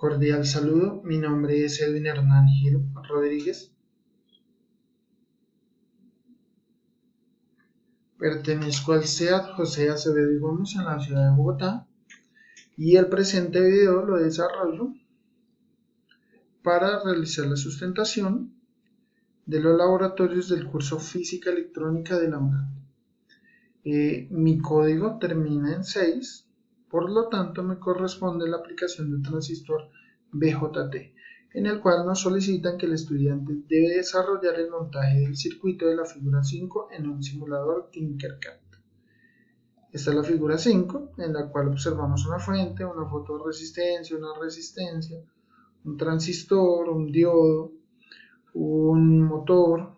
Cordial saludo, mi nombre es Edwin Hernán Gil Rodríguez. Pertenezco al CEAT José Acevedo y Gómez en la ciudad de Bogotá y el presente video lo desarrollo para realizar la sustentación de los laboratorios del curso Física Electrónica de la UNAM. Mi código termina en 6, por lo tanto me corresponde la aplicación de un transistor BJT, en el cual nos solicitan que el estudiante debe desarrollar el montaje del circuito de la figura 5 en un simulador Tinkercad. Esta es la figura 5, en la cual observamos una fuente, una fotorresistencia, una resistencia, un transistor, un diodo, un motor,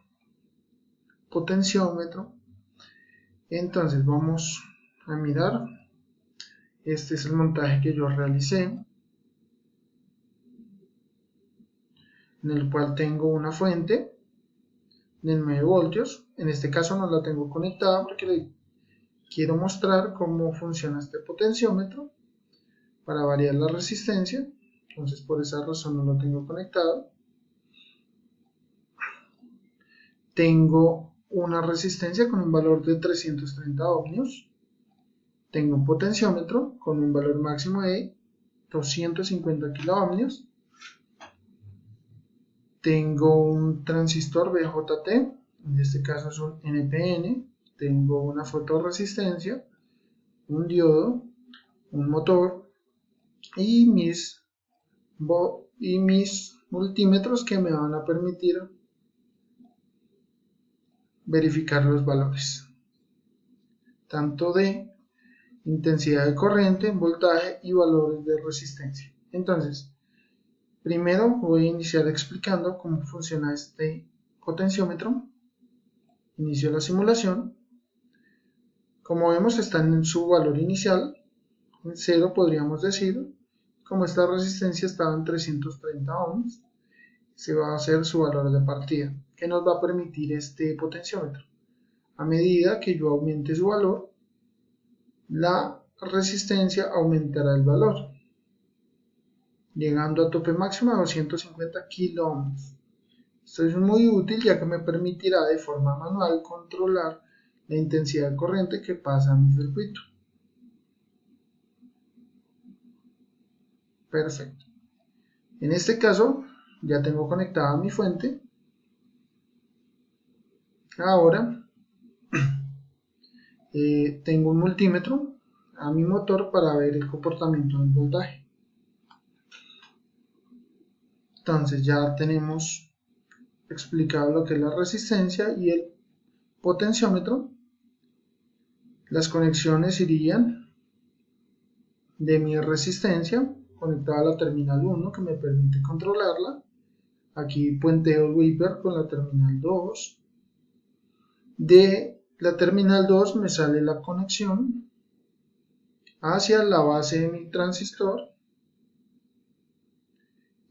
potenciómetro. Entonces vamos a mirar. Este es el montaje que yo realicé, en el cual tengo una fuente de 9 voltios. En este caso no la tengo conectada porque le quiero mostrar cómo funciona este potenciómetro para variar la resistencia. Entonces por esa razón no lo tengo conectado. Tengo una resistencia con un valor de 330 ohmios. Tengo un potenciómetro con un valor máximo de 250 kiloohmios. Tengo un transistor BJT, en este caso es un NPN. Tengo una fotorresistencia, un diodo, un motor y mis multímetros que me van a permitir verificar los valores, tanto de intensidad de corriente, voltaje y valores de resistencia. Entonces, primero voy a iniciar explicando cómo funciona este potenciómetro. Inicio la simulación. Como vemos, está en su valor inicial, en 0 podríamos decir. Como esta resistencia estaba en 330 ohms, se va a hacer su valor de partida. ¿Qué nos va a permitir este potenciómetro? A medida que yo aumente su valor, la resistencia aumentará el valor, llegando a tope máximo a 250 kiloohms. Esto es muy útil ya que me permitirá de forma manual controlar la intensidad de corriente que pasa a mi circuito. Perfecto. En este caso ya tengo conectada mi fuente. Ahora tengo un multímetro a mi motor para ver el comportamiento del voltaje. Entonces ya tenemos explicado lo que es la resistencia y el potenciómetro. Las conexiones irían de mi resistencia conectada a la terminal 1 que me permite controlarla. Aquí puenteo el Wiper con la terminal 2. De la terminal 2 me sale la conexión hacia la base de mi transistor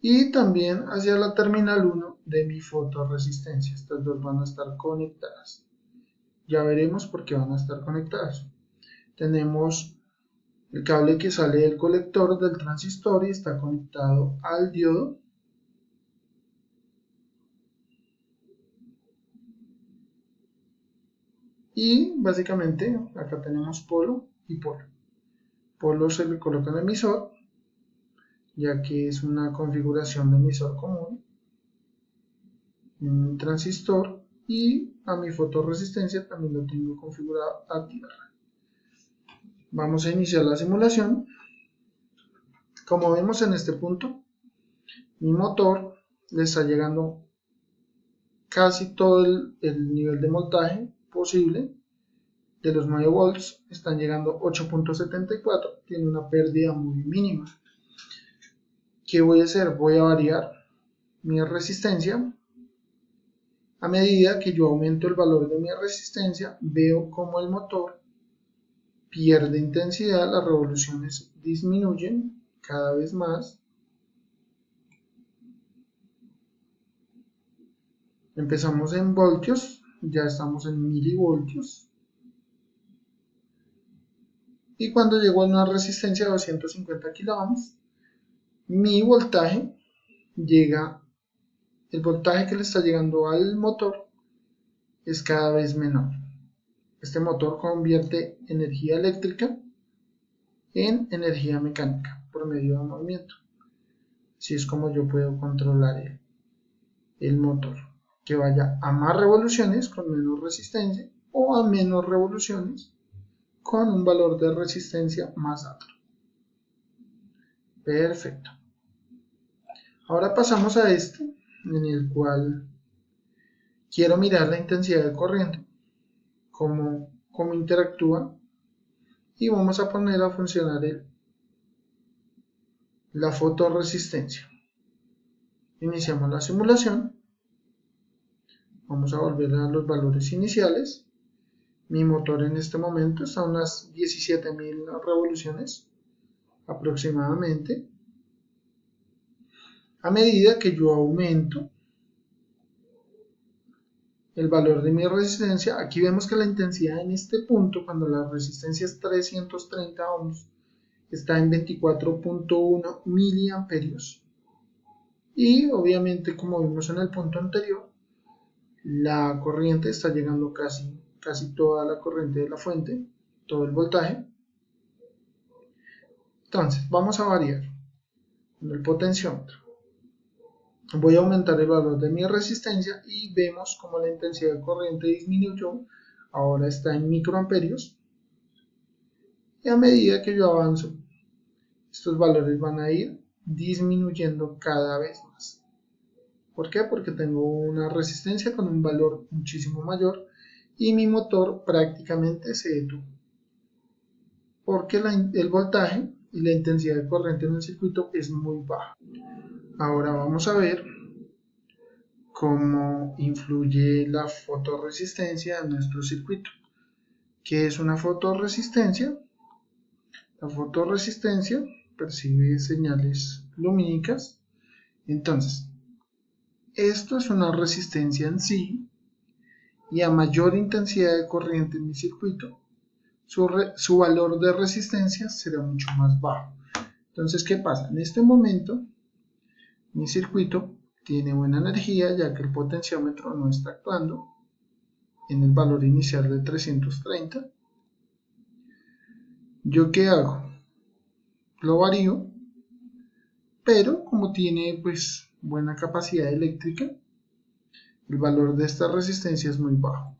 y también hacia la terminal 1 de mi fotorresistencia. Estas dos van a estar conectadas. Ya veremos por qué van a estar conectadas. Tenemos el cable que sale del colector del transistor y está conectado al diodo. Y básicamente acá tenemos polo y polo. Polo se le coloca en el emisor, ya que es una configuración de emisor común en mi transistor, y a mi fotorresistencia también lo tengo configurado a tierra. Vamos a iniciar la simulación. Como vemos en este punto, mi motor le está llegando casi todo el nivel de voltaje posible. De los 9 volts están llegando 8.74, tiene una pérdida muy mínima. ¿Qué voy a hacer? Voy a variar mi resistencia. A medida que yo aumento el valor de mi resistencia, veo como el motor pierde intensidad, las revoluciones disminuyen cada vez más. Empezamos en voltios, ya estamos en milivoltios. Y cuando llego a una resistencia de 250 kiloohms, mi voltaje el voltaje que le está llegando al motor es cada vez menor. Este motor convierte energía eléctrica en energía mecánica por medio de movimiento. Así es como yo puedo controlar el motor, que vaya a más revoluciones con menos resistencia o a menos revoluciones con un valor de resistencia más alto. Perfecto. Ahora pasamos a este, en el cual quiero mirar la intensidad de corriente, cómo interactúa, y vamos a poner a funcionar la fotorresistencia. Iniciamos la simulación, vamos a volver a los valores iniciales. Mi motor en este momento está a unas 17.000 revoluciones aproximadamente. A medida que yo aumento el valor de mi resistencia, aquí vemos que la intensidad en este punto, cuando la resistencia es 330 ohms, está en 24.1 miliamperios. Y obviamente, como vimos en el punto anterior, la corriente está llegando casi toda la corriente de la fuente, todo el voltaje. Entonces, vamos a variar con el potenciómetro. Voy a aumentar el valor de mi resistencia y vemos como la intensidad de corriente disminuyó, ahora está en microamperios, y a medida que yo avanzo, estos valores van a ir disminuyendo cada vez más. ¿Por qué? Porque tengo una resistencia con un valor muchísimo mayor y mi motor prácticamente se detuvo, porque el voltaje y la intensidad de corriente en el circuito es muy baja. Ahora vamos a ver cómo influye la fotorresistencia en nuestro circuito. ¿Qué es una fotorresistencia? La fotorresistencia percibe señales lumínicas. Entonces, esto es una resistencia en sí, y a mayor intensidad de corriente en mi circuito, su valor de resistencia será mucho más bajo. Entonces, ¿qué pasa? En este momento, mi circuito tiene buena energía, ya que el potenciómetro no está actuando en el valor inicial de 330. ¿Yo qué hago? Lo varío, pero como tiene pues buena capacidad eléctrica, el valor de esta resistencia es muy bajo.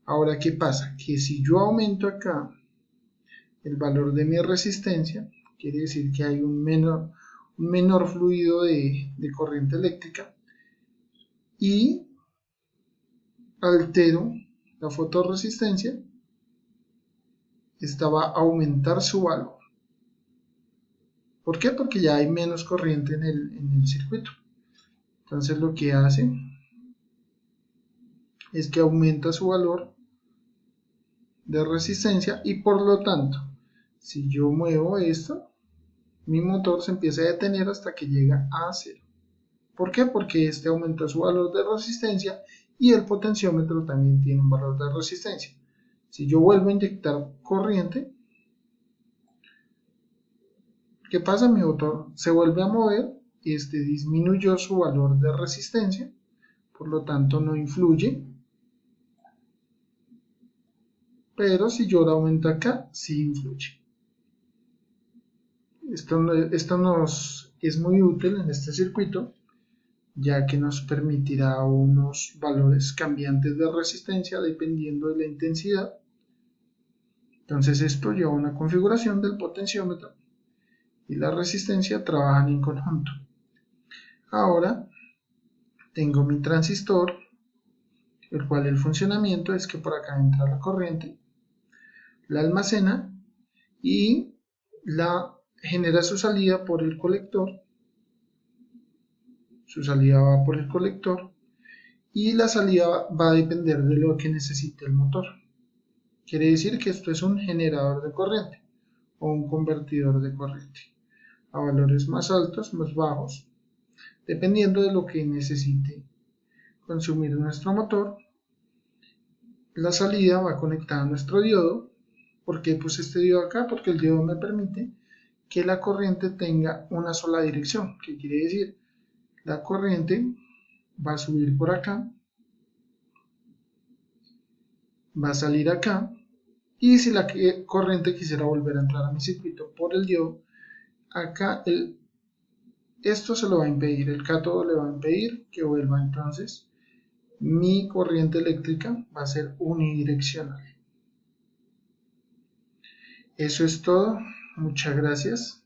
Ahora, ¿qué pasa? Que si yo aumento acá el valor de mi resistencia, quiere decir que hay un menor fluido de corriente eléctrica, y altero la fotorresistencia, esta va a aumentar su valor. ¿Por qué? Porque ya hay menos corriente en el circuito. Entonces lo que hace es que aumenta su valor de resistencia, y por lo tanto, si yo muevo esto, mi motor se empieza a detener hasta que llega a 0. ¿Por qué? Porque este aumenta su valor de resistencia y el potenciómetro también tiene un valor de resistencia. Si yo vuelvo a inyectar corriente, ¿qué pasa? Mi motor se vuelve a mover, este disminuyó su valor de resistencia, por lo tanto no influye. Pero si yo lo aumento acá, sí influye. Esto nos es muy útil en este circuito, ya que nos permitirá unos valores cambiantes de resistencia dependiendo de la intensidad. Entonces esto lleva a una configuración del potenciómetro y la resistencia trabajan en conjunto. Ahora tengo mi transistor, el cual el funcionamiento es que por acá entra la corriente, la almacena y la genera su salida por el colector. Su salida va por el colector y la salida va a depender de lo que necesite el motor. Quiere decir que esto es un generador de corriente o un convertidor de corriente a valores más altos, más bajos, dependiendo de lo que necesite consumir nuestro motor. La salida va conectada a nuestro diodo. ¿Por qué puse este diodo acá? Porque el diodo me permite que la corriente tenga una sola dirección. ¿Qué quiere decir? La corriente va a subir por acá, va a salir acá, y si la corriente quisiera volver a entrar a mi circuito por el diodo, acá esto se lo va a impedir, el cátodo le va a impedir que vuelva. Entonces mi corriente eléctrica va a ser unidireccional. Eso es todo, muchas gracias.